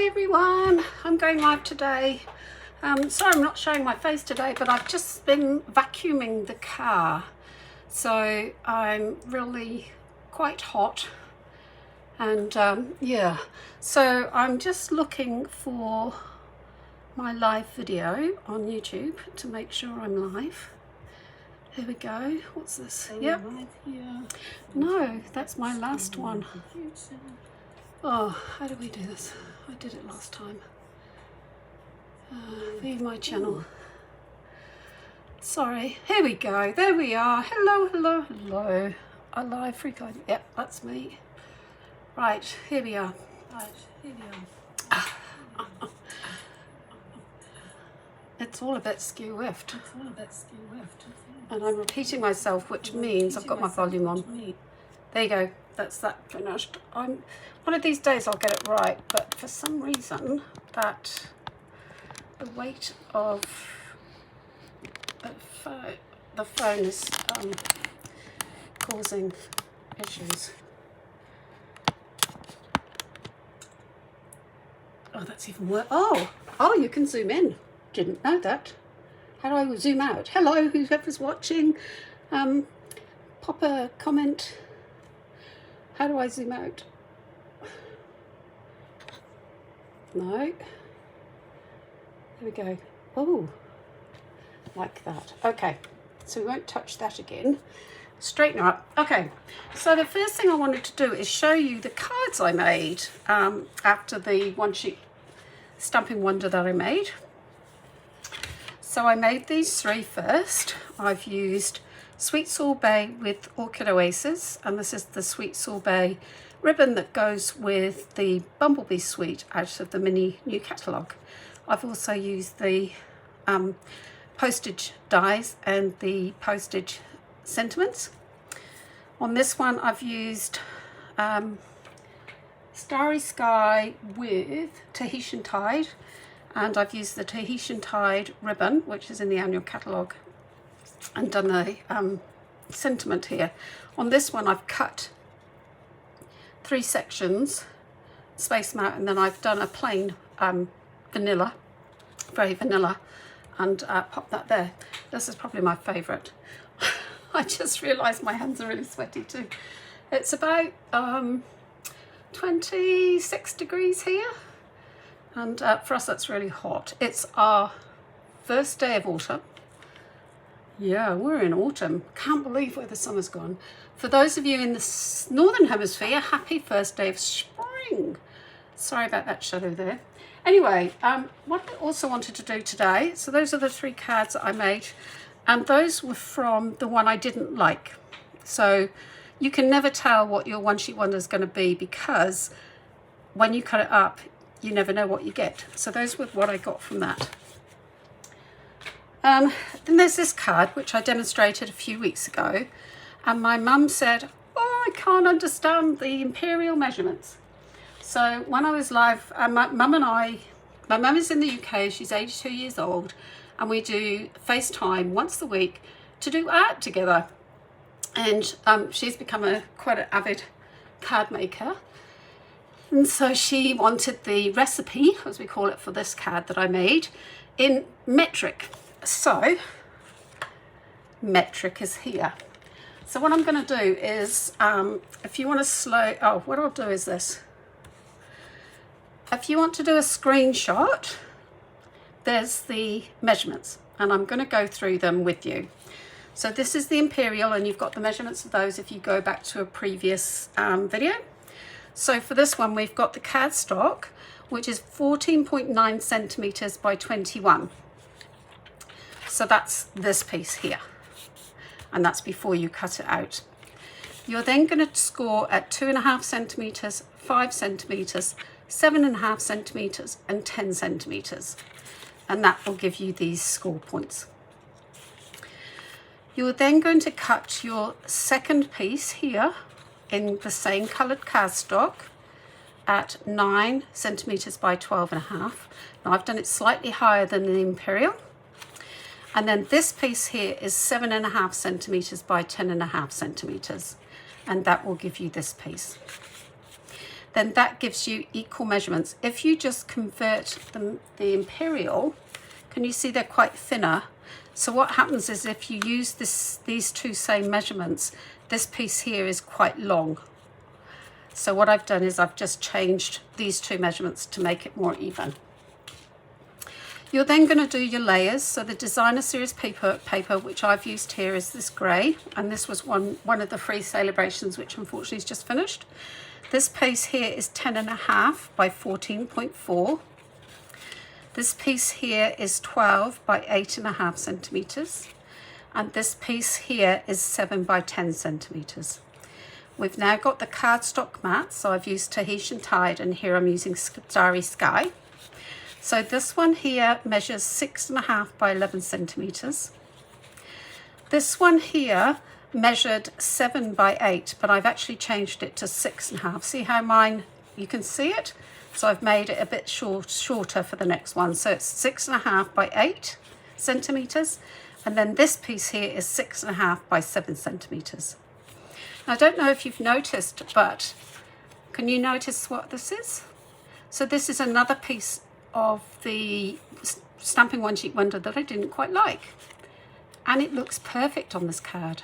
Hi everyone, I'm going live today. Sorry I'm not showing my face today, but I've just been vacuuming the car. So I'm really quite hot and yeah. So I'm just looking for my live video on YouTube to make sure I'm live. Here we go. What's this? Yep. No, that's my last one. Oh, how do we do this? I did it last time. Leave my channel. Sorry. Here we go. There we are. Hello, hello, hello. A live freak ID. Yep, that's me. Right, here we are. It's all a bit skew-whiffed. And I'm repeating myself, which means I've got my volume on. There you go. That's that finished. One of these days I'll get it right, but for some reason that the weight of the phone is causing issues. Oh, that's even worse. Oh, you can zoom in. Didn't know that. How do I zoom out? Hello, whoever's watching. Pop a comment. How do I zoom out? No. There we go. Oh, like that. Okay, so we won't touch that again. Straighten her up. Okay, so the first thing I wanted to do is show you the cards I made after the one sheet stamping wonder that I made. So I made these three first. I've used Sweet Sorbet with Orchid Oasis, and this is the Sweet Sorbet ribbon that goes with the Bumblebee Suite out of the mini new catalogue. I've also used the postage dies and the postage sentiments. On this one I've used Starry Sky with Tahitian Tide, and I've used the Tahitian Tide ribbon, which is in the annual catalogue, and done the sentiment here. On this one I've cut 3 sections, spaced them out, and then I've done a plain vanilla, very vanilla, and popped that there. This is probably my favourite. I just realised my hands are really sweaty too. It's about 26 degrees here, and for us that's really hot. It's our first day of autumn. Yeah, we're in autumn. Can't believe where the summer's gone. For those of you in the northern hemisphere, happy first day of spring. Sorry about that shadow there. Anyway, what I also wanted to do today, so those are the 3 cards that I made, and those were from the one I didn't like. So you can never tell what your one sheet wonder is going to be, because when you cut it up, you never know what you get. So those were what I got from that. Then there's this card, which I demonstrated a few weeks ago, and my mum said, oh, I can't understand the imperial measurements. So when I was live, my mum is in the UK, she's 82 years old, and we do FaceTime once a week to do art together. And she's become quite an avid card maker. And so she wanted the recipe, as we call it, for this card that I made in metric. So metric is here. So what I'm going to do is, if you want to what I'll do is this. If you want to do a screenshot, there's the measurements, and I'm going to go through them with you. So this is the imperial, and you've got the measurements of those if you go back to a previous video. So for this one, we've got the cardstock, which is 14.9 centimeters by 21. So that's this piece here, and that's before you cut it out. You're then going to score at 2.5 centimeters, 5 centimeters, 7.5 centimeters, and 10 centimeters, and that will give you these score points. You're then going to cut your second piece here in the same coloured cardstock at 9 centimeters by 12.5. Now I've done it slightly higher than the imperial. And then this piece here is 7.5 centimeters by 10.5 centimeters, and that will give you this piece. then that gives you equal measurements. If you just convert the imperial, can you see they're quite thinner? So what happens is if you use these two same measurements, this piece here is quite long. So what I've done is I've just changed these two measurements to make it more even. You're then going to do your layers. So the designer series paper which I've used here is this grey, and this was one of the free celebrations, which unfortunately is just finished. This piece here is 10.5 by 14.4. This piece here is 12 by 8.5 centimetres, and this piece here is 7 by 10 centimetres. We've now got the cardstock mat, so I've used Tahitian Tide, and here I'm using Starry Sky. So this one here measures 6.5 by 11 centimetres. This one here measured 7 by 8, but I've actually changed it to 6.5. See how mine, you can see it? So I've made it a bit shorter for the next one. So it's 6.5 by 8 centimetres. And then this piece here is 6.5 by 7 centimetres. I don't know if you've noticed, but can you notice what this is? So this is another piece of the Stampin' One Sheet Wonder that I didn't quite like, and it looks perfect on this card.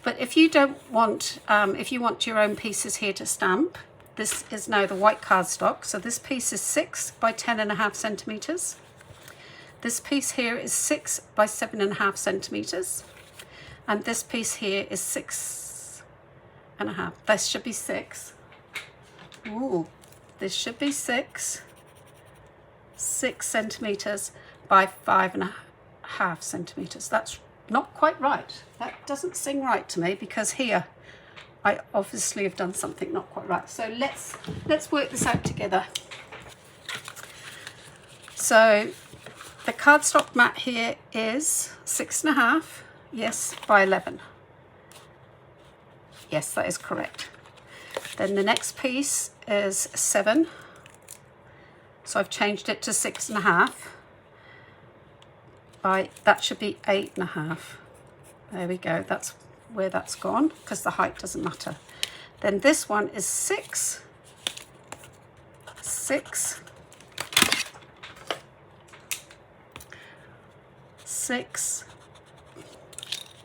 But if you don't want, if you want your own pieces here to stamp, this is now the white cardstock. So this piece is 6 by 10.5 centimetres. This piece here is 6 by 7.5 centimetres, and this piece here is 6.5. This should be 6. Ooh, this should be 6 centimetres by 5.5 centimetres. That's not quite right. That doesn't seem right to me, because here I obviously have done something not quite right. So let's work this out together. So the cardstock mat here is 6.5, yes, by 11. Yes, that is correct. Then the next piece is 7. So I've changed it to 6.5 by, that should be 8.5. There we go, that's where that's gone, because the height doesn't matter. Then this one is 6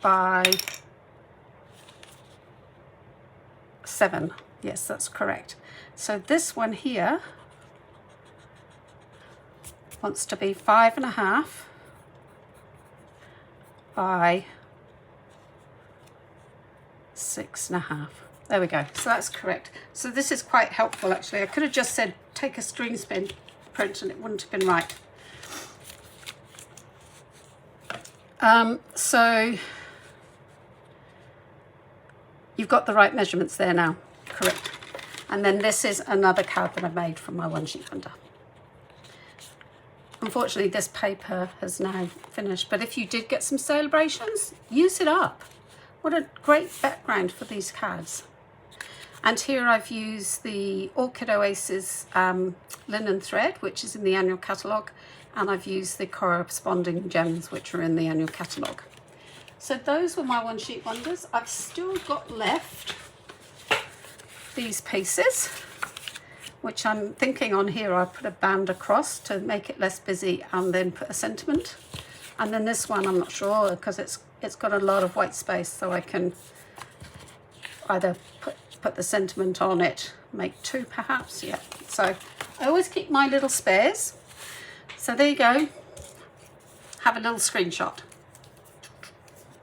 by 7. Yes, that's correct. So this one here wants to be 5.5 by 6.5. There we go. So that's correct. So this is quite helpful, actually. I could have just said take a string spin print and it wouldn't have been right. So you've got the right measurements there now. Correct. And then this is another card that I made from my One Sheet Wonder. Unfortunately, this paper has now finished, but if you did get some celebrations, use it up. What a great background for these cards. And here I've used the Orchid Oasis linen thread, which is in the annual catalogue, and I've used the corresponding gems, which are in the annual catalogue. So those were my One Sheet Wonders. I've still got left these pieces, which I'm thinking on here I'll put a band across to make it less busy, and then put a sentiment. And then this one I'm not sure, because it's got a lot of white space, so I can either put the sentiment on it, make 2 perhaps. Yeah, so I always keep my little spares. So there you go, have a little screenshot.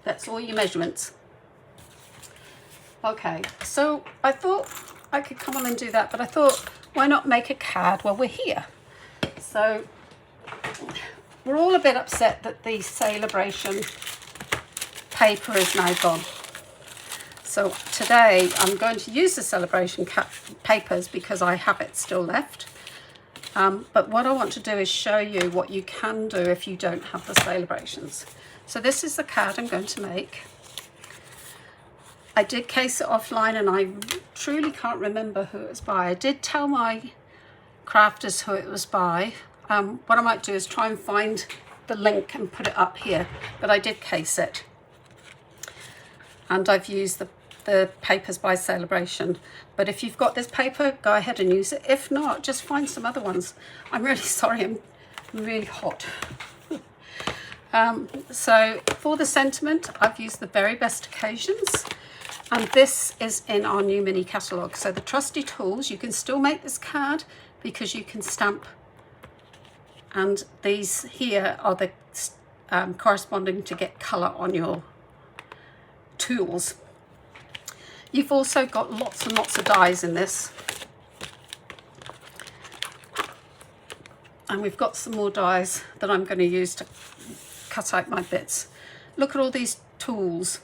That's all your measurements. Okay, so I thought I could come on and do that, but I thought, why not make a card while we're here? So we're all a bit upset that the celebration paper is now gone. So today I'm going to use the celebration papers because I have it still left. But what I want to do is show you what you can do if you don't have the celebrations. So this is the card I'm going to make. I did case it offline and I truly can't remember who it was by. I did tell my crafters who it was by. What I might do is try and find the link and put it up here, but I did case it. And I've used the papers by Celebration, but if you've got this paper, go ahead and use it. If not, just find some other ones. I'm really sorry, I'm really hot. So for the sentiment, I've used the Very Best Occasions, and this is in our new mini catalogue. So the Trusty Tools, you can still make this card because you can stamp, and these here are the corresponding to get colour on your tools. You've also got lots and lots of dies in this, and we've got some more dies that I'm going to use to cut out my bits. Look at all these tools.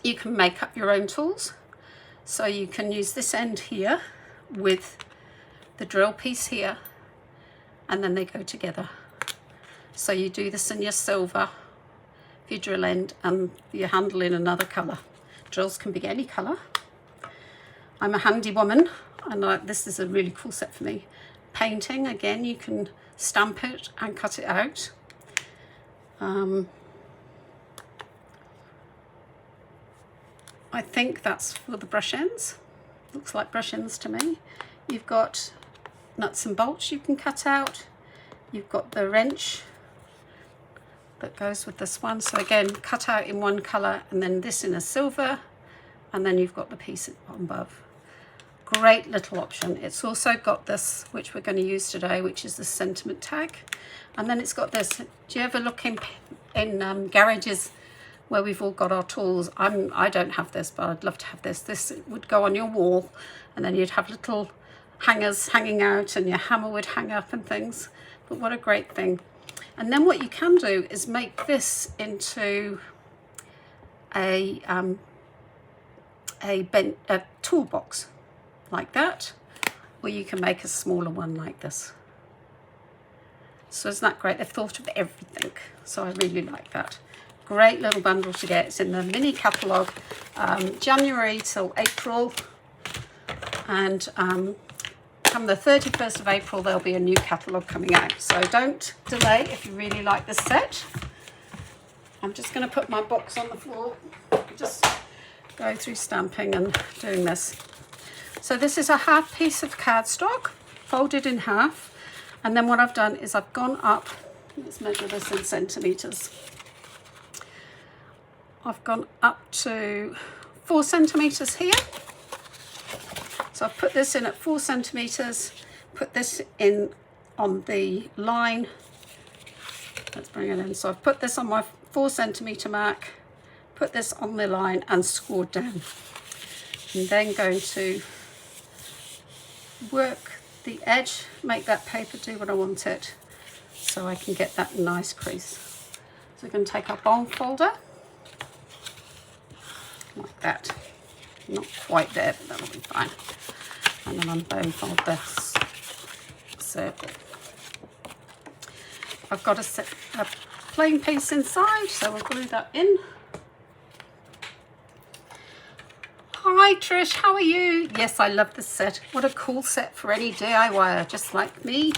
You can make up your own tools, so you can use this end here with the drill piece here, and then they go together. So you do this in your silver, your drill end, and your handle in another colour. Drills can be any colour. I'm a handy woman, and this is a really cool set for me. Painting, again, you can stamp it and cut it out. I think that's for the brush ends. Looks like brush ends to me. You've got nuts and bolts you can cut out. You've got the wrench that goes with this one. So again, cut out in one colour, and then this in a silver, and then you've got the piece above. Great little option. It's also got this, which we're going to use today, which is the sentiment tag. And then it's got this. Do you ever look in garages where we've all got our tools? I don't have this, but I'd love to have this. This would go on your wall, and then you'd have little hangers hanging out, and your hammer would hang up and things. But what a great thing. And then what you can do is make this into a toolbox like that, or you can make a smaller one like this. So isn't that great? They've thought of everything, so I really like that. Great little bundle to get. It's in the mini catalogue, January till April, and come the 31st of April there'll be a new catalogue coming out. So don't delay if you really like this set. I'm just going to put my box on the floor, just go through stamping and doing this. So this is a half piece of cardstock folded in half, and then what I've done is I've gone up, let's measure this in centimetres. I've gone up to 4 centimetres here. So I've put this in at 4 centimetres, put this in on the line. Let's bring it in. So I've put this on my 4 centimetre mark, put this on the line and scored down. I'm then going to work the edge, make that paper do what I want it, so I can get that nice crease. So we can take our bone folder like that. Not quite there, but that'll be fine. And then I'm bone fold this circle. I've got a plain piece inside, so we'll glue that in. Hi Trish, how are you? Yes, I love this set. What a cool set for any DIYer just like me.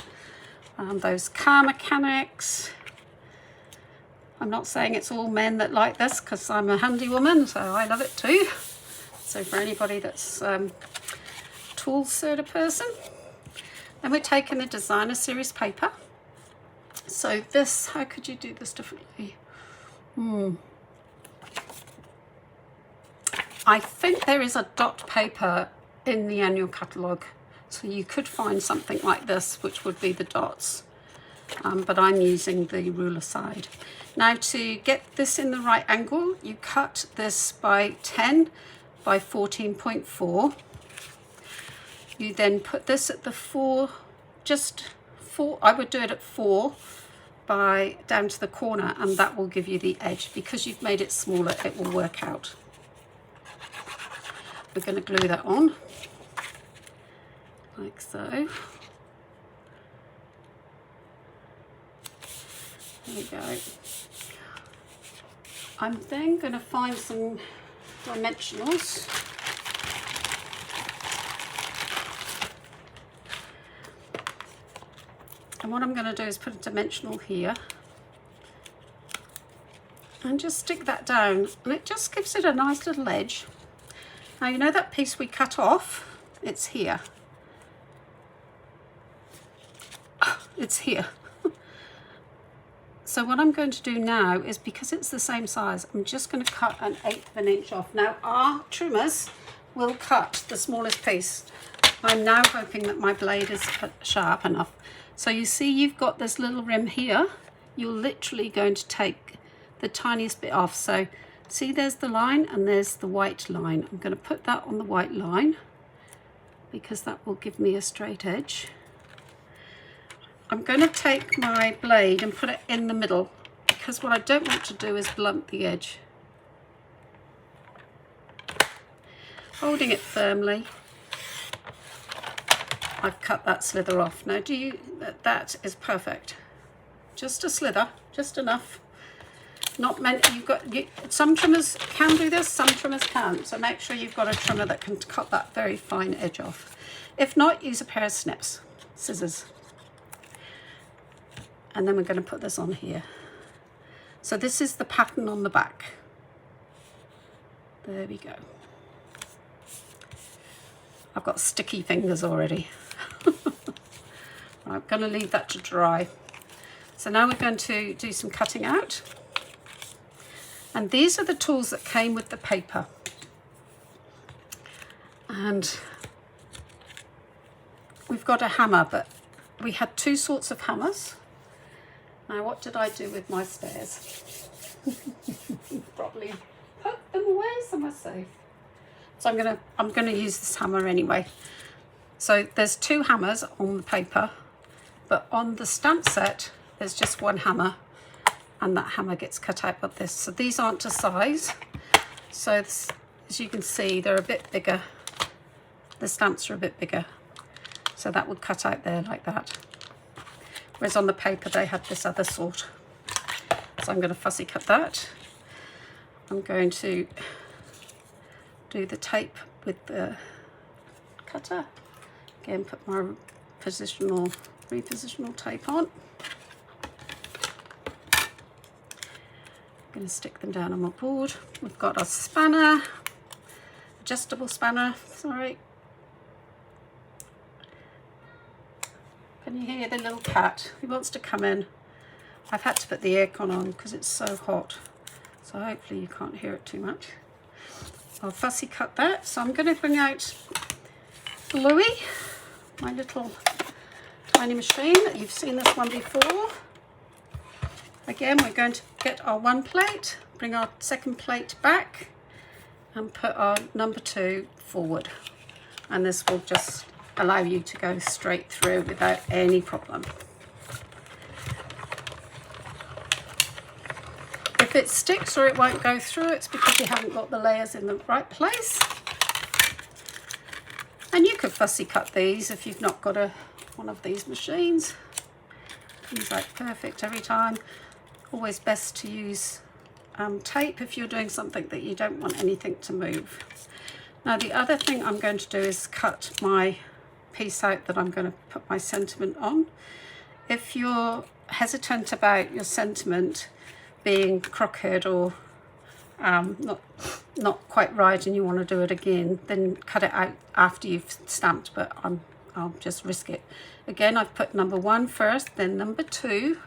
Those car mechanics. I'm not saying it's all men that like this, because I'm a handy woman, so I love it too. So for anybody that's tools sort of person. Then we're taking the designer series paper. So this, how could you do this differently? I think there is a dot paper in the annual catalogue, so you could find something like this, which would be the dots, but I'm using the ruler side. Now to get this in the right angle, you cut this by 10 by 14.4. You then put this at the 4, just 4, I would do it at 4 by down to the corner, and that will give you the edge. Because you've made it smaller, it will work out. We're going to glue that on, like so. There we go. I'm then going to find some dimensionals. And what I'm going to do is put a dimensional here and just stick that down, and it just gives it a nice little edge. Now you know that piece we cut off? It's here. It's here. So what I'm going to do now is, because it's the same size, I'm just going to cut 1/8 of an inch off. Now our trimmers will cut the smallest piece. I'm now hoping that my blade is sharp enough. So you see you've got this little rim here. You're literally going to take the tiniest bit off. So see, there's the line and there's the white line. I'm going to put that on the white line because that will give me a straight edge. I'm going to take my blade and put it in the middle because what I don't want to do is blunt the edge. Holding it firmly, I've cut that slither off. Now that is perfect. Just a slither, just enough. Not meant, some trimmers can do this, some trimmers can't. So make sure you've got a trimmer that can cut that very fine edge off. If not, use a pair of snips, scissors. And then we're going to put this on here. So this is the pattern on the back. There we go. I've got sticky fingers already. I'm going to leave that to dry. So now we're going to do some cutting out. And these are the tools that came with the paper. And we've got a hammer, but we had 2 sorts of hammers. Now what did I do with my spares? Probably put them away somewhere safe. So I'm gonna use this hammer anyway. So there's 2 hammers on the paper, but on the stamp set there's just 1 hammer, and that hammer gets cut out like this. So these aren't to size. So this, as you can see, they're a bit bigger. The stamps are a bit bigger. So that would cut out there like that. Whereas on the paper they had this other sort. So I'm going to fussy cut that. I'm going to do the tape with the cutter. Again, put my repositional tape on. I'm going to stick them down on my board. We've got a spanner, adjustable spanner, sorry. Can you hear the little cat? He wants to come in. I've had to put the aircon on because it's so hot. So hopefully you can't hear it too much. I'll fussy cut that. So I'm going to bring out Bluey, my little tiny machine. You've seen this one before. Again, we're going to get our 1 plate, bring our 2nd plate back and put our number 2 forward. And this will just allow you to go straight through without any problem. If it sticks or it won't go through, it's because you haven't got the layers in the right place. And you could fussy cut these if you've not got one of these machines. Comes out perfect every time. Always best to use tape if you're doing something that you don't want anything to move. Now the other thing I'm going to do is cut my piece out that I'm going to put my sentiment on. If you're hesitant about your sentiment being crooked or not quite right and you want to do it again, then cut it out after you've stamped, but I'll just risk it. Again, I've put number 1 first, then number 2,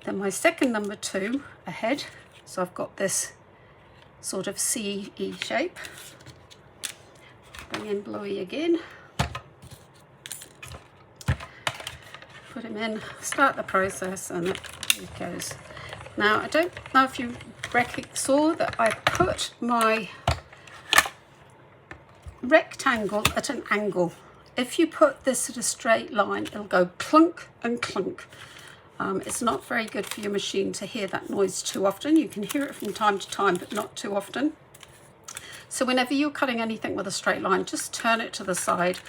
then my 2nd number 2 ahead. So I've got this sort of CE shape. Bring in Bluey again. Put him in, start the process, and it goes. Now I don't know if you saw that I put my rectangle at an angle. If you put this at a straight line, it'll go clunk and clunk. It's not very good for your machine to hear that noise too often. You can hear it from time to time, but not too often. So whenever you're cutting anything with a straight line, just turn it to the side,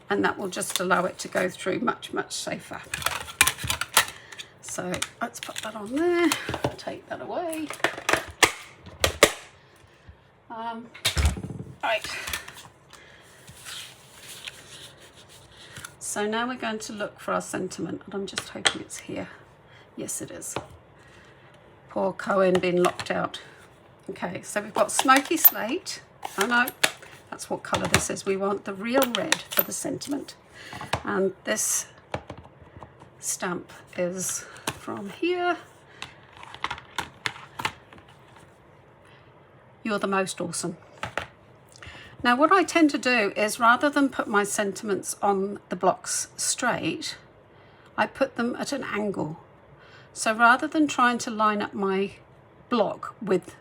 and that will just allow it to go through much safer. So let's put that on there, take that away. Right. So now we're going to look for our sentiment, and I'm just hoping it's here. Yes, it is. Poor Cohen being locked out. Okay, so we've got Smoky Slate. Oh no, That's what colour this is. We want the real red for the sentiment. And this stamp is from here. You're the most awesome. Now what I tend to do is, rather than put my sentiments on the blocks straight, I put them at an angle. So rather than trying to line up my block with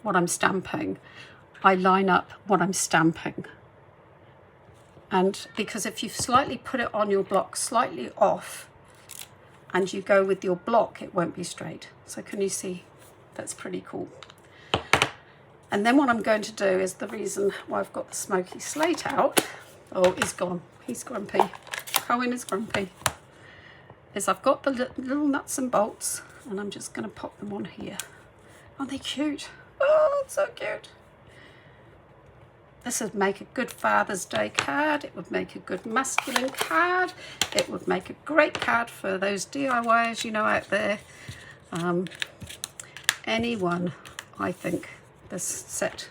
what I'm stamping, I line up what I'm stamping. And because if you slightly put it on your block slightly off and you go with your block, it won't be straight. So can you see? That's pretty cool. And then what I'm going to do is, the reason why I've got the smoky slate out, oh, he's gone, he's grumpy, Cohen is grumpy, is I've got the little nuts and bolts, and I'm just going to pop them on here. Aren't they cute? Oh, so cute. This would make a good Father's Day card. It would make a good masculine card. It would make a great card for those DIYers, you know, out there. Anyone, I think this set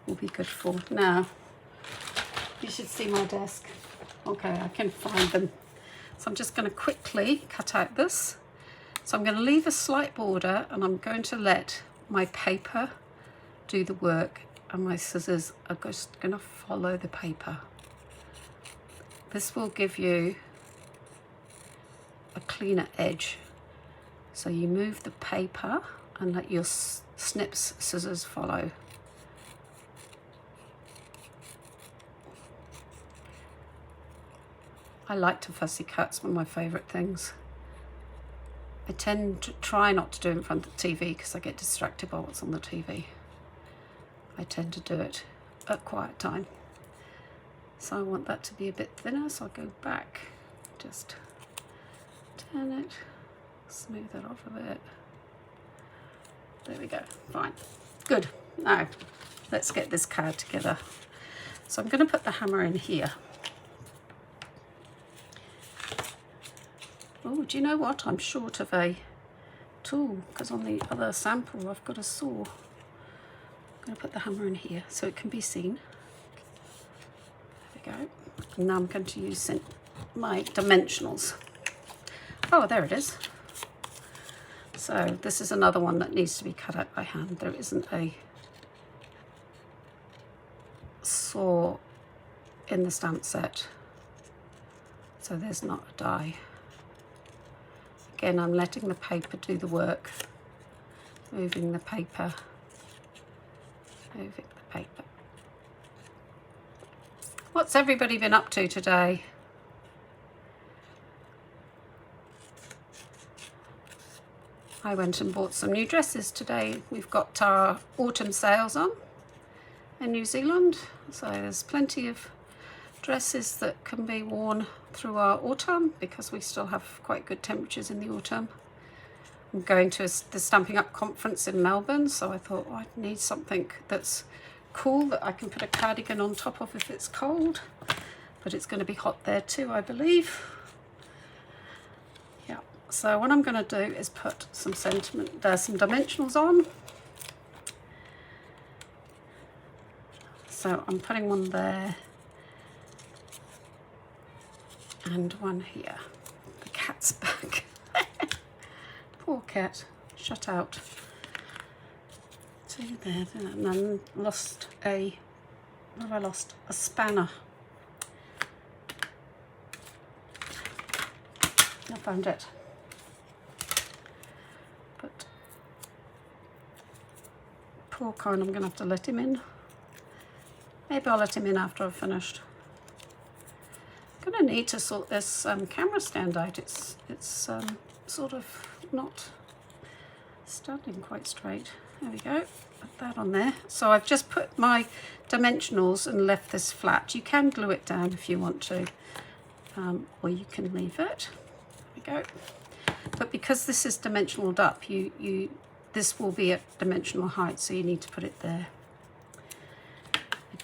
will be good for. Now, you should see my desk. Okay, I can find them. So I'm just going to quickly cut out this. So I'm going to leave a slight border, and I'm going to let my paper do the work, and my scissors are just going to follow the paper. This will give you a cleaner edge. So you move the paper and let your snips scissors follow. I like to fussy cut. It's one of my favourite things. I tend to try not to do it in front of the TV because I get distracted by what's on the TV. I tend to do it at quiet time. So I want that to be a bit thinner, so I'll go back, just turn it, smooth it off a bit. There we go, fine. Good. Now, let's get this card together. So I'm going to put the hammer in here. Oh, do you know what? I'm short of a tool, because on the other sample I've got a saw. I'm going to put the hammer in here so it can be seen. There we go. And now I'm going to use my dimensionals. Oh, there it is. So this is another one that needs to be cut out by hand. There isn't a saw in the stamp set, so there's not a die. Again, I'm letting the paper do the work, moving the paper, moving the paper. What's everybody been up to today? I went and bought some new dresses today. We've got our autumn sales on in New Zealand, so there's plenty of dresses that can be worn through our autumn, because we still have quite good temperatures in the autumn. I'm going to the Stampin'Up conference in Melbourne, so I thought I need something that's cool that I can put a cardigan on top of if it's cold, but it's going to be hot there too, I believe. Yeah, so what I'm going to do is put some dimensionals on. So I'm putting one there and one here. The cat's back. Poor cat, shut out. Two there, and then lost a, what have I lost? A spanner. I found it. But poor Cohen, I'm going to have to let him in. Maybe I'll let him in after I've finished. I'm going to need to sort this camera stand out. It's sort of not standing quite straight. There we go. Put that on there. So I've just put my dimensionals and left this flat. You can glue it down if you want to, or you can leave it. There we go. But because this is dimensionaled up, this will be at dimensional height, so you need to put it there.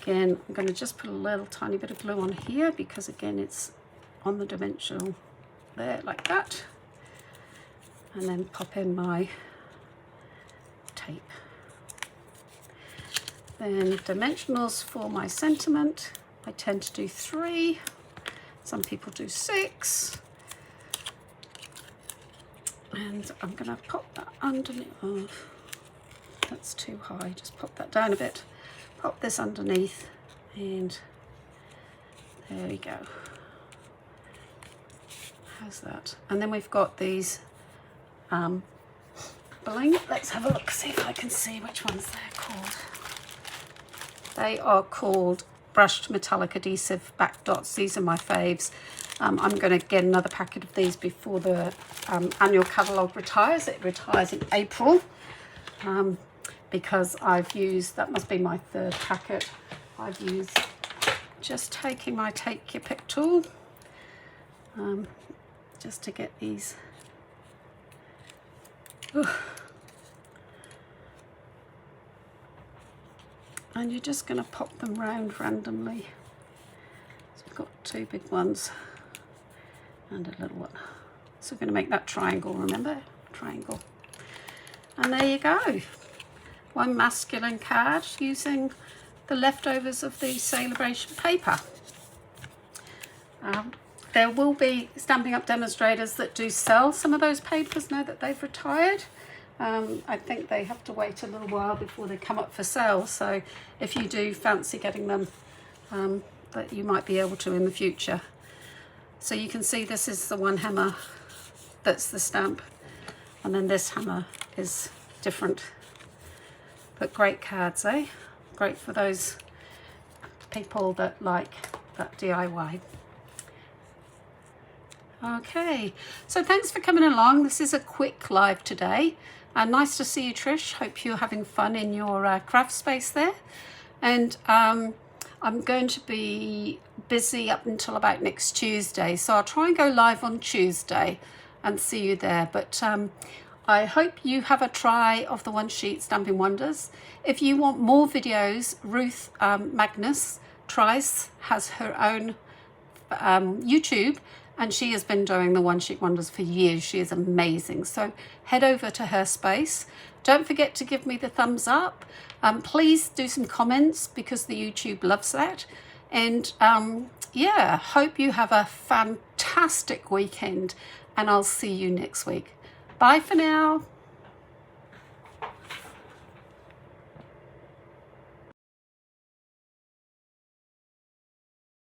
Again, I'm going to just put a little tiny bit of glue on here, because again it's on the dimensional there, like that, and then pop in my tape. Then dimensionals for my sentiment. I tend to do 3. Some people do 6. And I'm going to pop that underneath. Oh, that's too high. Just pop that down a bit. Pop this underneath, and there we go. How's that? And then we've got these bling. Let's have a look, see if I can see which ones they're called. They are called brushed metallic adhesive back dots. These are my faves. I'm going to get another packet of these before the annual catalogue retires. It retires in April, because I've used, that must be my 3rd packet. I've used, just taking my take your pick tool, just to get these. And you're just going to pop them round randomly. So we've got 2 big ones and a little one. So we're going to make that triangle, remember? Triangle. And there you go. One masculine card using the leftovers of the celebration paper. There will be Stampin' Up demonstrators that do sell some of those papers now that they've retired. I think they have to wait a little while before they come up for sale. So if you do fancy getting them, that you might be able to in the future. So you can see this is the one hammer that's the stamp, and then this hammer is different. But great cards, eh? Great for those people that like that DIY. Okay, so thanks for coming along. This is a quick live today. Nice to see you, Trish. Hope you're having fun in your craft space there. And I'm going to be busy up until about next Tuesday. So I'll try and go live on Tuesday and see you there. But I hope you have a try of the One Sheet Stampin' Wonders. If you want more videos, Ruth Magnus has her own YouTube, and she has been doing the One Sheet Wonders for years. She is amazing. So head over to her space. Don't forget to give me the thumbs up. Please do some comments, because the YouTube loves that. And yeah, hope you have a fantastic weekend, and I'll see you next week. Bye for now.